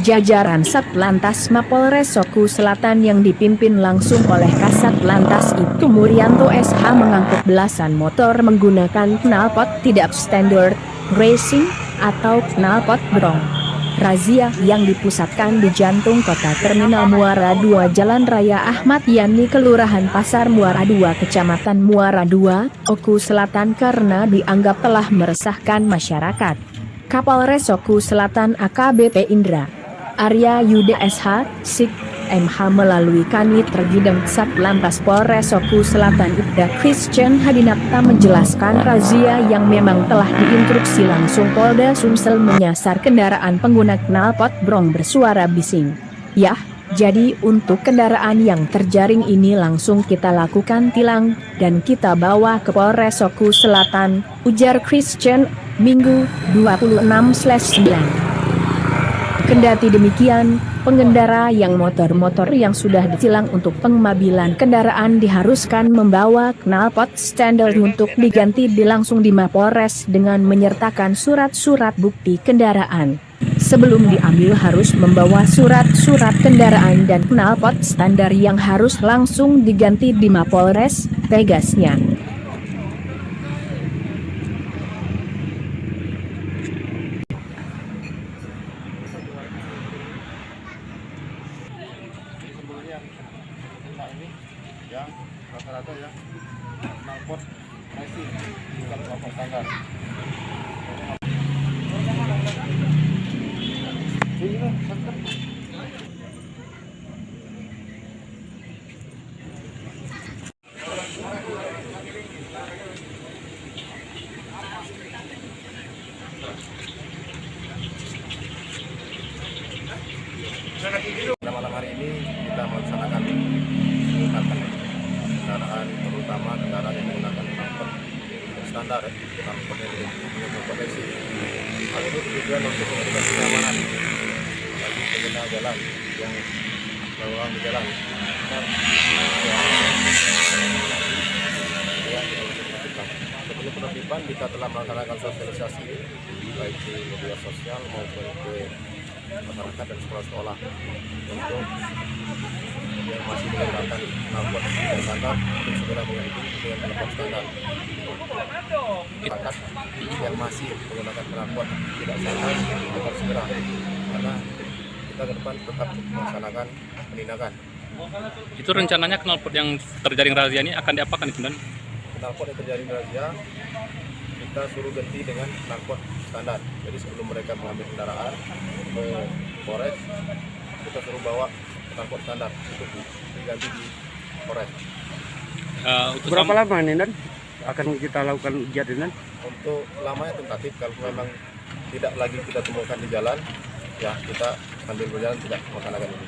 Jajaran Satlantas Mapolres Soku Selatan yang dipimpin langsung oleh Kasatlantas Ibtu Murianto SH mengangkut belasan motor menggunakan knalpot tidak standar racing atau knalpot brong. Razia yang dipusatkan di jantung kota Terminal Muara II Jalan Raya Ahmad Yani Kelurahan Pasar Muara II Kecamatan Muara II, Oku Selatan karena dianggap telah meresahkan masyarakat. Kapolres Oku Selatan AKBP Indra Arya Yuda SH, Sik, MH melalui Kanit Tergideng Satlantas Polres Oku Selatan Ibda Christian Hadinata menjelaskan razia yang memang telah diinstruksi langsung Polda Sumsel menyasar kendaraan pengguna knalpot brong bersuara bising. Yah, jadi untuk kendaraan yang terjaring ini langsung kita lakukan tilang, dan kita bawa ke Polres Oku Selatan, ujar Christian, Minggu, 26/9. Kendati demikian, pengendara yang motor-motor yang sudah ditilang untuk pengembabilan kendaraan diharuskan membawa knalpot standar untuk diganti langsung di Mapolres dengan menyertakan surat-surat bukti kendaraan. Sebelum diambil harus membawa surat-surat kendaraan dan knalpot standar yang harus langsung diganti di Mapolres, tegasnya. Yang rata-rata ya knalpot racing bukan knalpot standar. Pada malam hari ini kita melaksanakan meningkatkan kendaraan, terutama kendaraan yang menggunakan knalpot standar, knalpot yang punya kompetensi. Hal ini tujuan untuk memberikan kenyamanan bagi pengguna jalan yang berlalu di jalan. Sebelum penertiban kita telah melaksanakan sosialisasi baik di media sosial maupun ke masyarakat dan sekolah-sekolah untuk yang masih menggunakan knalpot standar untuk segera mengganti dengan knalpot standar. Masyarakat yang masih menggunakan knalpot tidak standar agar segera, karena kita ke depan tetap melaksanakan penindakan. Itu rencananya knalpot yang terjaring razia ini akan diapakan itu, Dan? Knalpot yang terjaring razia kita suruh ganti dengan knalpot standar. Jadi sebelum mereka mengambil kendaraan ke Polres, kita suruh bawa knalpot standar untuk diganti di Polres. Berapa lama nih, Dan? Akan kita lakukan ujian ini? Untuk lamanya tentatif, kalau memang tidak lagi kita temukan di jalan, ya kita sambil berjalan tidak melaksanakan ini.